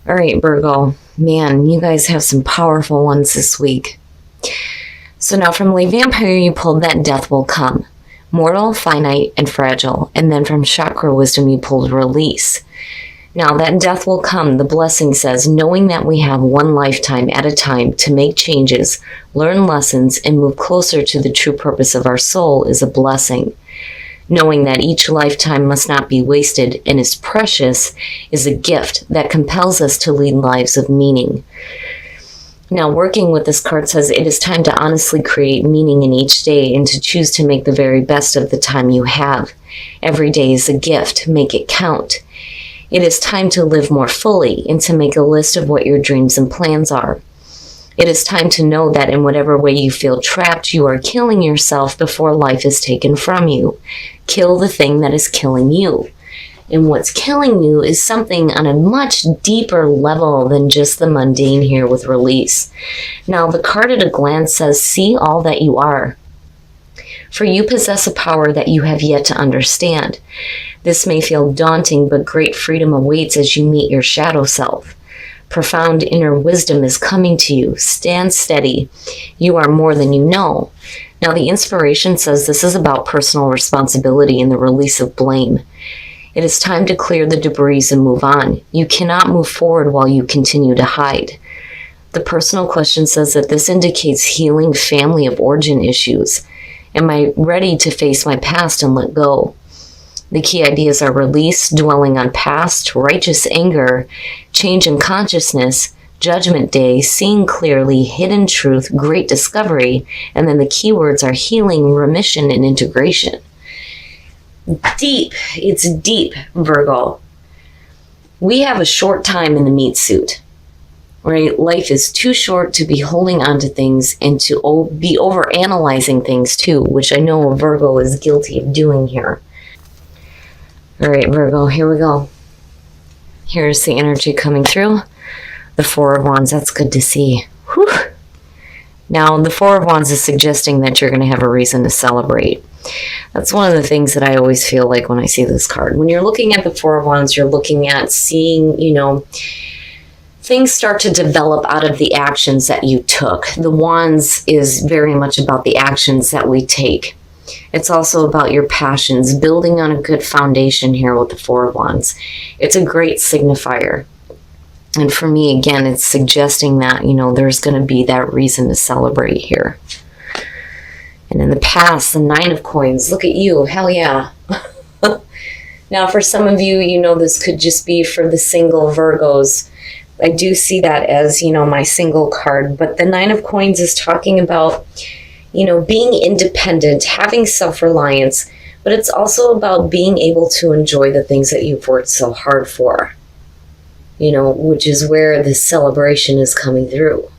All right, Virgo. Man, you guys have some powerful ones this week. So now from Lay Vampire, you pulled that death will come. Mortal, finite, and fragile. And then from Chakra Wisdom, you pulled release. Now that death will come, the blessing says, knowing that we have one lifetime at a time to make changes, learn lessons, and move closer to the true purpose of our soul is a blessing. Knowing that each lifetime must not be wasted and is precious is a gift that compels us to lead lives of meaning. Now, working with this card says it is time to honestly create meaning in each day and to choose to make the very best of the time you have. Every day is a gift. Make it count. It is time to live more fully and to make a list of what your dreams and plans are. It is time to know that in whatever way you feel trapped, you are killing yourself before life is taken from you. Kill the thing that is killing you. And what's killing you is something on a much deeper level than just the mundane here with release. Now, the card at a glance says, see all that you are. For you possess a power that you have yet to understand. This may feel daunting, but great freedom awaits as you meet your shadow self. Profound inner wisdom is coming to you. Stand steady. You are more than you know. Now, the inspiration says this is about personal responsibility and the release of blame. It is time to clear the debris and move on. You cannot move forward while you continue to hide. The personal question says that this indicates healing family of origin issues. Am I ready to face my past and let go? The key ideas are release, dwelling on past, righteous anger, change in consciousness, judgment day, seeing clearly, hidden truth, great discovery, and then the keywords are healing, remission, and integration. Deep. It's deep, Virgo. We have a short time in the meat suit, right? Life is too short to be holding on to things and to be overanalyzing things too, which I know Virgo is guilty of doing here. All right, Virgo, here we go. Here's the energy coming through. The Four of Wands, that's good to see. Whew. Now, the Four of Wands is suggesting that you're going to have a reason to celebrate. That's one of the things that I always feel like when I see this card. When you're looking at the Four of Wands, you're looking at seeing, things start to develop out of the actions that you took. The Wands is very much about the actions that we take. It's also about your passions, building on a good foundation here with the Four of Wands. It's a great signifier. And for me, again, it's suggesting that, there's going to be that reason to celebrate here. And in the past, the Nine of Coins, look at you, hell yeah. Now, for some of you, this could just be for the single Virgos. I do see that as, my single card. But the Nine of Coins is talking about, being independent, having self-reliance. But it's also about being able to enjoy the things that you've worked so hard for. Which is where the celebration is coming through.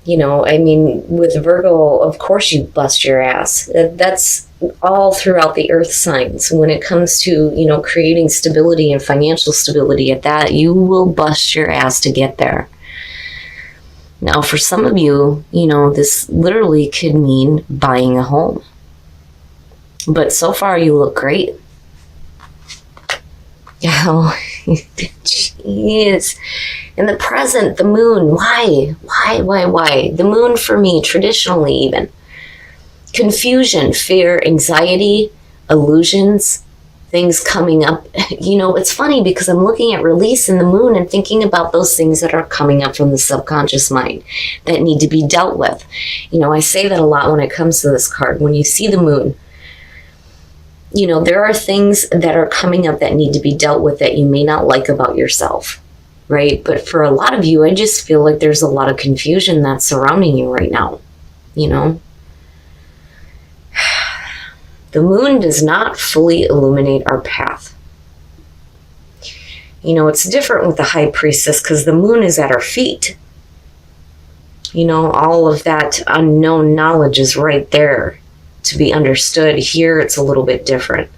With Virgo, of course you bust your ass. That's all throughout the earth signs. When it comes to, creating stability and financial stability at that, you will bust your ass to get there. Now, for some of you, this literally could mean buying a home. But so far you look great. Oh, jeez. In the present, the moon, why? The moon for me, traditionally even. Confusion, fear, anxiety, illusions, things coming up. It's funny because I'm looking at release in the moon and thinking about those things that are coming up from the subconscious mind that need to be dealt with. I say that a lot when it comes to this card. When you see the moon, there are things that are coming up that need to be dealt with that you may not like about yourself, right? But for a lot of you, I just feel like there's a lot of confusion that's surrounding you right now, The moon does not fully illuminate our path. It's different with the High Priestess because the moon is at our feet. All of that unknown knowledge is right there to be understood. Here, it's a little bit different.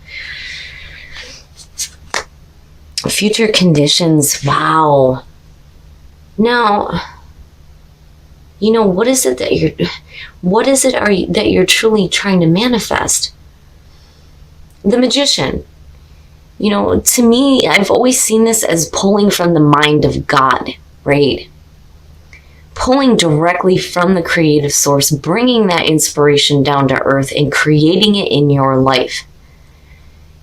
Future conditions, wow. Now, what is it that you're truly trying to manifest? The Magician. You know, to me, I've always seen this as pulling from the mind of God, right? Pulling directly from the creative source, bringing that inspiration down to earth and creating it in your life.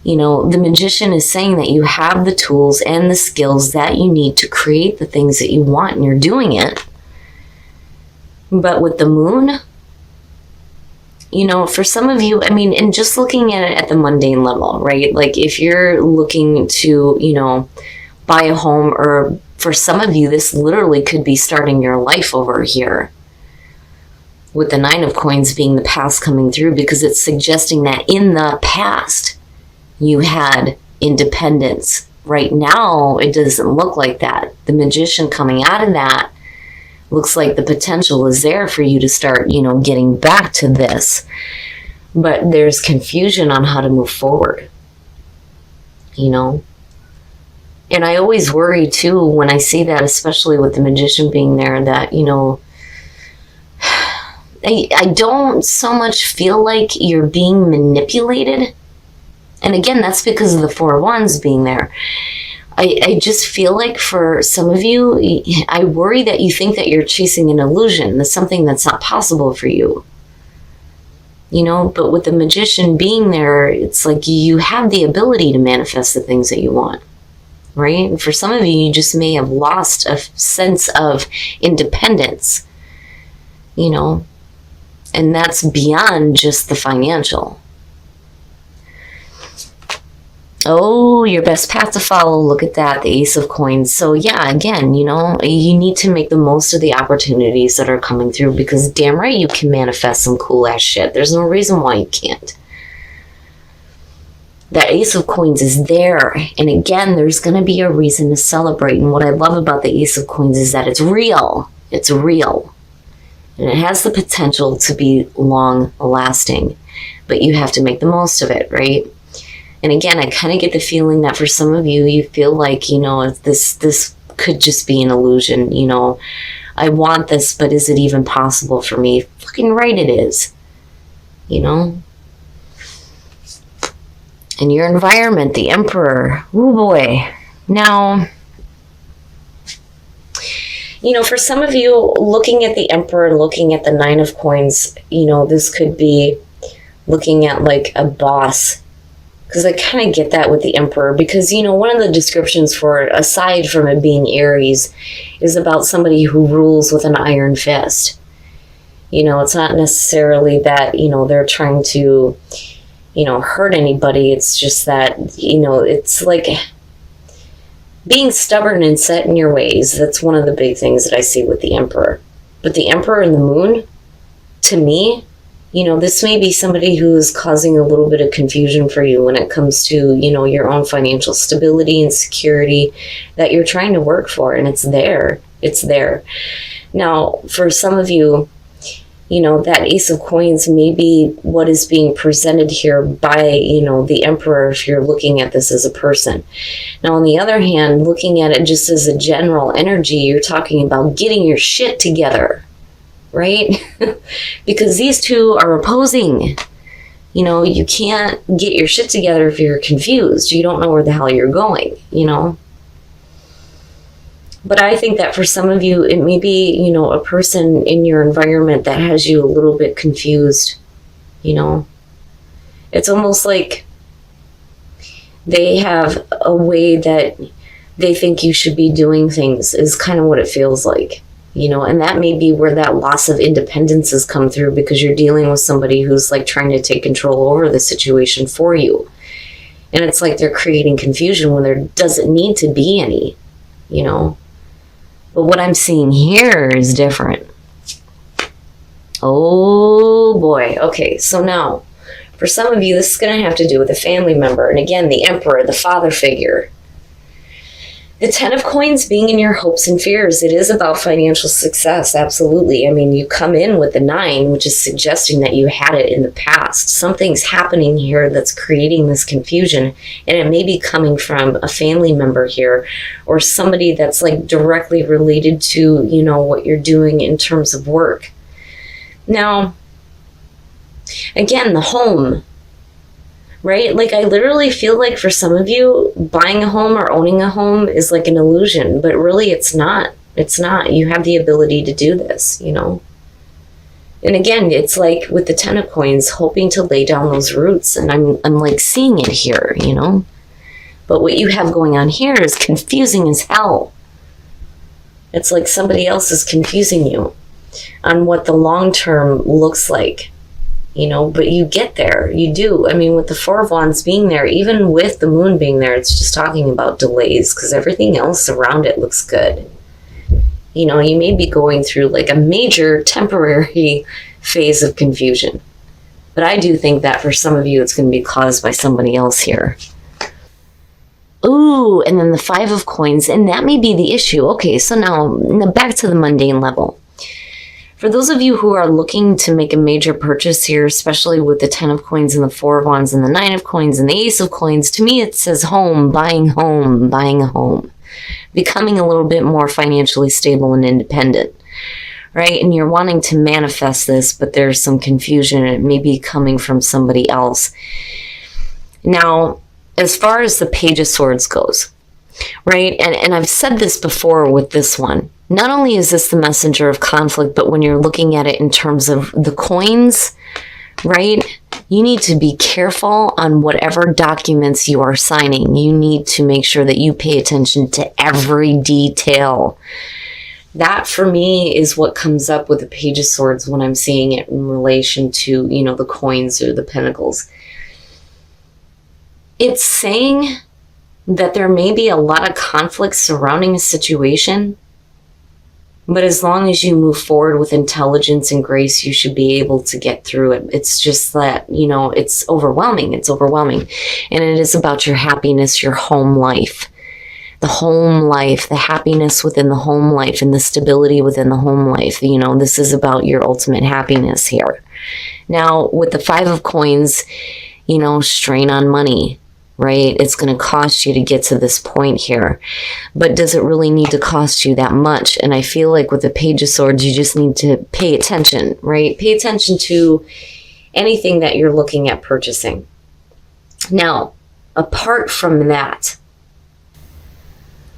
You know, the magician is saying that you have the tools and the skills that you need to create the things that you want, and you're doing it. But with the moon, you know, for some of you, I mean, and just looking at it at the mundane level, right? Like if you're looking to, you know, buy a home, or for some of you, this literally could be starting your life over here. With the 9 of coins being the past coming through, because it's suggesting that in the past you had independence. Right now, it doesn't look like that. The magician coming out of that looks like the potential is there for you to start, you know, getting back to this. But there's confusion on how to move forward, you know. And I always worry too when I see that, especially with the magician being there, that, you know, I don't so much feel like you're being manipulated. And again, that's because of the 4 of Wands being there. I just feel like for some of you, I worry that you think that you're chasing an illusion. That's something that's not possible for you. You know, but with the magician being there, it's like you have the ability to manifest the things that you want, right? And for some of you, you just may have lost a sense of independence, you know, and that's beyond just the financial. Oh, your best path to follow. Look at that, the Ace of Coins. So yeah, again, you know, you need to make the most of the opportunities that are coming through, because damn right you can manifest some cool ass shit. There's no reason why you can't. That Ace of Coins is there. And again, there's going to be a reason to celebrate. And what I love about the Ace of Coins is that it's real. It's real. And it has the potential to be long lasting. But you have to make the most of it, right? And again, I kind of get the feeling that for some of you, you feel like, you know, this could just be an illusion. You know, I want this, but is it even possible for me? Fucking right it is. You know? And your environment, the Emperor. Oh boy. Now, you know, for some of you, looking at the Emperor and looking at the 9 of Coins, you know, this could be looking at like a boss. Because I kind of get that with the Emperor, because, you know, one of the descriptions for it, aside from it being Aries, is about somebody who rules with an iron fist. You know, it's not necessarily that, you know, they're trying to, you know, hurt anybody. It's just that, you know, it's like being stubborn and set in your ways. That's one of the big things that I see with the Emperor. But the Emperor and the Moon, to me, you know, this may be somebody who's causing a little bit of confusion for you when it comes to, you know, your own financial stability and security that you're trying to work for. And it's there. It's there. Now, for some of you, you know, that Ace of Coins may be what is being presented here by, you know, the Emperor, if you're looking at this as a person. Now, on the other hand, looking at it just as a general energy, you're talking about getting your shit together. Right? Because these two are opposing. You know, you can't get your shit together if you're confused. You don't know where the hell you're going, you know? But I think that for some of you, it may be, you know, a person in your environment that has you a little bit confused, you know? It's almost like they have a way that they think you should be doing things, is kind of what it feels like. You know, and that may be where that loss of independence has come through, because you're dealing with somebody who's like trying to take control over the situation for you. And it's like they're creating confusion when there doesn't need to be any, you know. But what I'm seeing here is different. Oh boy. Okay, so now, for some of you, this is going to have to do with a family member. And again, the Emperor, the father figure. The 10 of Coins being in your hopes and fears. It is about financial success, absolutely. I mean, you come in with the 9, which is suggesting that you had it in the past. Something's happening here that's creating this confusion, and it may be coming from a family member here, or somebody that's like directly related to, you know, what you're doing in terms of work. Now, again, the home. right? Like, I literally feel like for some of you, buying a home or owning a home is like an illusion, but really it's not. It's not. You have the ability to do this, you know? And again, it's like with the 10 of coins, hoping to lay down those roots. And I'm like seeing it here, you know? But what you have going on here is confusing as hell. It's like somebody else is confusing you on what the long term looks like, you know, but you get there. You do. I mean, with the Four of Wands being there, even with the moon being there, it's just talking about delays because everything else around it looks good. You know, you may be going through like a major temporary phase of confusion. But I do think that for some of you, it's going to be caused by somebody else here. Ooh, and then the Five of Coins, and that may be the issue. Okay, so now back to the mundane level. For those of you who are looking to make a major purchase here, especially with the 10 of Coins and the 4 of Wands and the 9 of Coins and the Ace of Coins, to me it says home, buying a home, becoming a little bit more financially stable and independent, right? And you're wanting to manifest this, but there's some confusion and it may be coming from somebody else. Now, as far as the Page of Swords goes, right? And I've said this before with this one. Not only is this the messenger of conflict, but when you're looking at it in terms of the coins, right? You need to be careful on whatever documents you are signing. You need to make sure that you pay attention to every detail. That for me is what comes up with the Page of Swords when I'm seeing it in relation to, you know, the coins or the pentacles. It's saying that there may be a lot of conflict surrounding a situation, but as long as you move forward with intelligence and grace, you should be able to get through it. It's just that, you know, it's overwhelming. It's overwhelming. And it is about your happiness, your home life. The home life, the happiness within the home life and the stability within the home life. You know, this is about your ultimate happiness here. Now, with the Five of Coins, you know, strain on money. Right? It's going to cost you to get to this point here. But does it really need to cost you that much? And I feel like with the Page of Swords, you just need to pay attention, right? Pay attention to anything that you're looking at purchasing. Now, apart from that,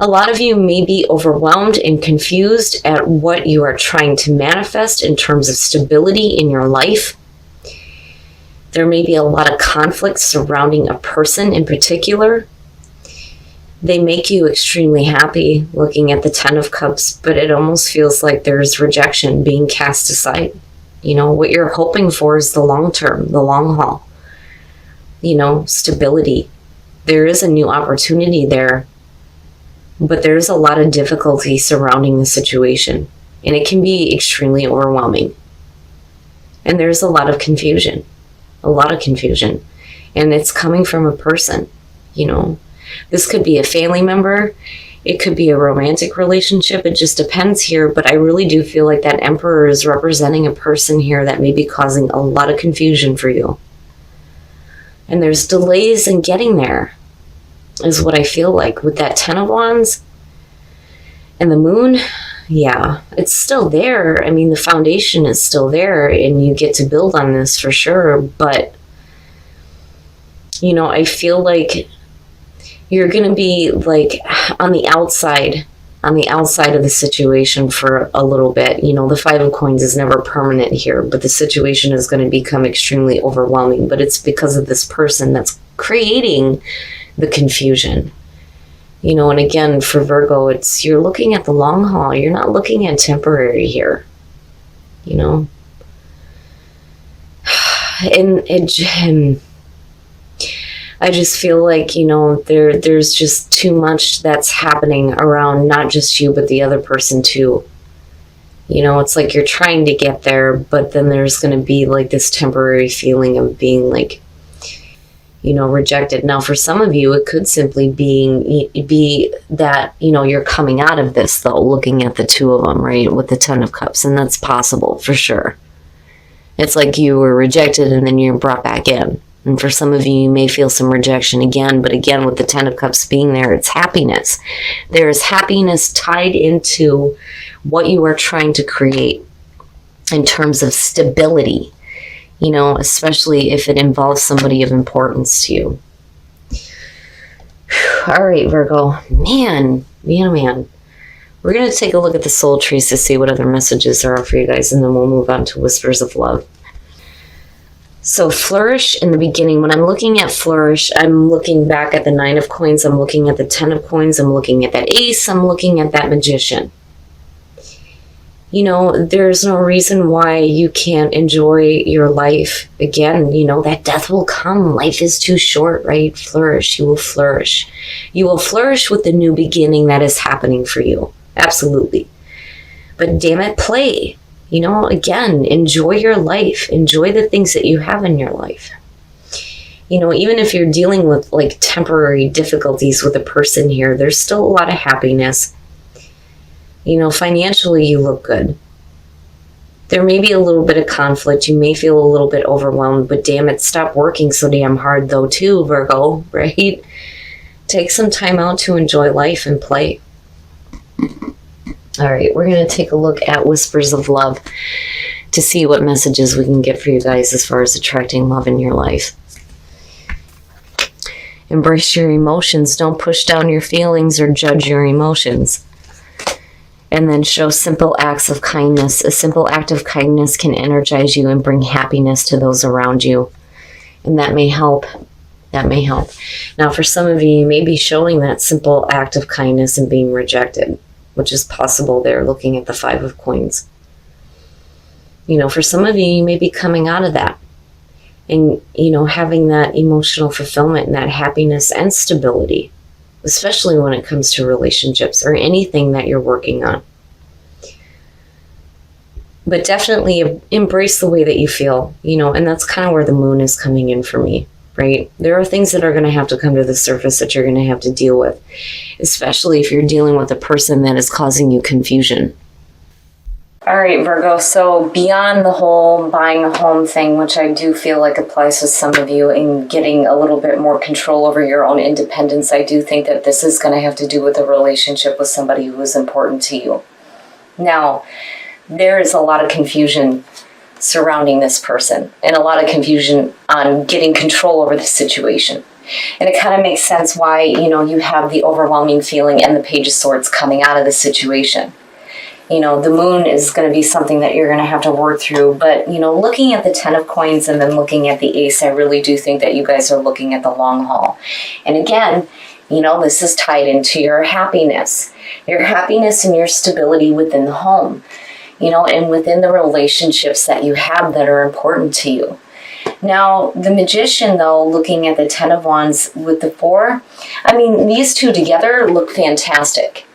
a lot of you may be overwhelmed and confused at what you are trying to manifest in terms of stability in your life. There may be a lot of conflict surrounding a person in particular. They make you extremely happy looking at the 10 of Cups, but it almost feels like there's rejection being cast aside. You know, what you're hoping for is the long term, the long haul. You know, stability. There is a new opportunity there, but there's a lot of difficulty surrounding the situation, and it can be extremely overwhelming. And there's a lot of confusion. A lot of confusion, and it's coming from a person, you know. This could be a family member, it could be a romantic relationship, it just depends here, but I really do feel like that Emperor is representing a person here that may be causing a lot of confusion for you. And there's delays in getting there, is what I feel like with that 10 of Wands and the Moon. Yeah, it's still there. I mean, the foundation is still there and you get to build on this for sure. But, you know, I feel like you're going to be like on the outside of the situation for a little bit. You know, the Five of Coins is never permanent here, but the situation is going to become extremely overwhelming. But it's because of this person that's creating the confusion. You know, and again, for Virgo, it's you're looking at the long haul. You're not looking at temporary here, you know. And I just feel like, you know, there's just too much that's happening around not just you, but the other person too. You know, it's like you're trying to get there, but then there's going to be like this temporary feeling of being like, you know, rejected. Now, for some of you, it could simply be that, you know, you're coming out of this, though, looking at the two of them, right, with the 10 of Cups, and that's possible, for sure. It's like you were rejected, and then you're brought back in. And for some of you, you may feel some rejection again, but again, with the 10 of Cups being there, it's happiness. There is happiness tied into what you are trying to create in terms of stability. especially if it involves somebody of importance to you. All right, Virgo. Man. We're going to take a look at the soul trees to see what other messages there are for you guys, and then we'll move on to whispers of love. So flourish in the beginning. When I'm looking at flourish, I'm looking back at the 9 of coins. I'm looking at the 10 of coins. I'm looking at that ace. I'm looking at that magician. There's no reason why you can't enjoy your life. Again, that death will come. Life is too short, right? Flourish. You will flourish. You will flourish with the new beginning that is happening for you. Absolutely. But damn it, play. Again, enjoy your life. Enjoy the things that you have in your life. Even if you're dealing with like temporary difficulties with a person here, there's still a lot of happiness. Financially, you look good. There may be a little bit of conflict. You may feel a little bit overwhelmed, but damn it, stop working so damn hard though too, Virgo, right? Take some time out to enjoy life and play. All right, we're going to take a look at whispers of love to see what messages we can get for you guys as far as attracting love in your life. Embrace your emotions. Don't push down your feelings or judge your emotions. And then show simple acts of kindness. A simple act of kindness can energize you and bring happiness to those around you. And that may help. That may help. Now, for some of you, you may be showing that simple act of kindness and being rejected, which is possible there, looking at the 5 of coins. For some of you, you may be coming out of that and, having that emotional fulfillment and that happiness and stability, especially when it comes to relationships or anything that you're working on. But definitely embrace the way that you feel, and that's kind of where the moon is coming in for me. Right? There are things that are going to have to come to the surface that you're going to have to deal with, especially if you're dealing with a person that is causing you confusion. All right, Virgo. So beyond the whole buying a home thing, which I do feel like applies to some of you and getting a little bit more control over your own independence, I do think that this is going to have to do with a relationship with somebody who is important to you. Now, there is a lot of confusion surrounding this person and a lot of confusion on getting control over the situation. And it kind of makes sense why, you have the overwhelming feeling and the Page of Swords coming out of the situation. The moon is going to be something that you're going to have to work through. But, looking at the 10 of coins and then looking at the ace, I really do think that you guys are looking at the long haul. And again, this is tied into your happiness and your stability within the home. And within the relationships that you have that are important to you. Now, the magician, though, looking at the 10 of wands with the 4, these two together look fantastic.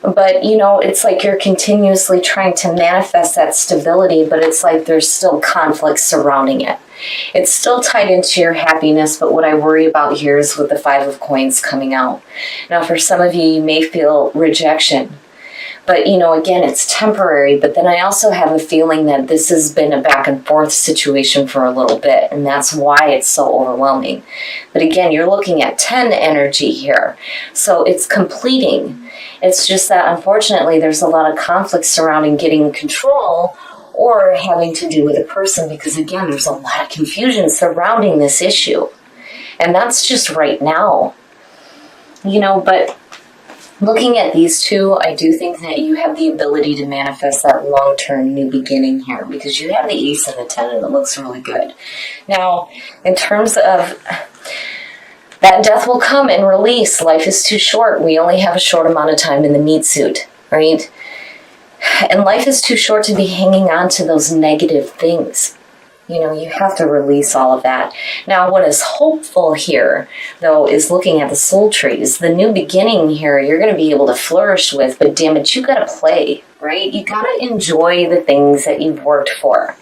But, it's like you're continuously trying to manifest that stability, but it's like there's still conflict surrounding it. It's still tied into your happiness, but what I worry about here is with the 5 of coins coming out. Now, for some of you, you may feel rejection. But, again, it's temporary. But then I also have a feeling that this has been a back and forth situation for a little bit. And that's why it's so overwhelming. But again, you're looking at 10 energy here. So it's completing. It's just that, unfortunately, there's a lot of conflict surrounding getting control or having to do with a person. Because, again, there's a lot of confusion surrounding this issue. And that's just right now. But looking at these two, I do think that you have the ability to manifest that long-term new beginning here because you have the ace and the 10 and it looks really good. Now, in terms of that death will come and release. Life is too short. We only have a short amount of time in the meat suit, right? And life is too short to be hanging on to those negative things. You have to release all of that. Now, what is hopeful here, though, is looking at the soul trees. The new beginning here, you're going to be able to flourish with, but damn it, you got to play, right? You got to enjoy the things that you've worked for,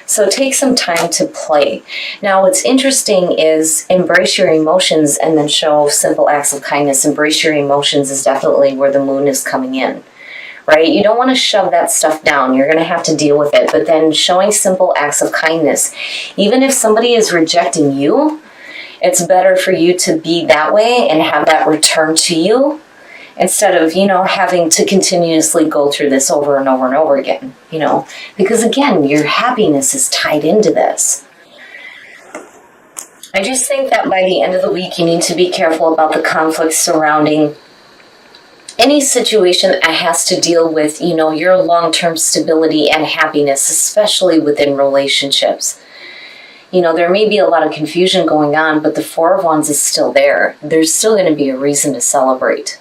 So take some time to play. Now, what's interesting is embrace your emotions and then show simple acts of kindness. Embrace your emotions is definitely where the moon is coming in. Right? You don't want to shove that stuff down. You're going to have to deal with it. But then showing simple acts of kindness. Even if somebody is rejecting you, it's better for you to be that way and have that return to you instead of, having to continuously go through this over and over and over again, because again, your happiness is tied into this. I just think that by the end of the week, you need to be careful about the conflicts surrounding any situation that has to deal with, your long-term stability and happiness, especially within relationships. There may be a lot of confusion going on, but the Four of Wands is still there. There's still going to be a reason to celebrate.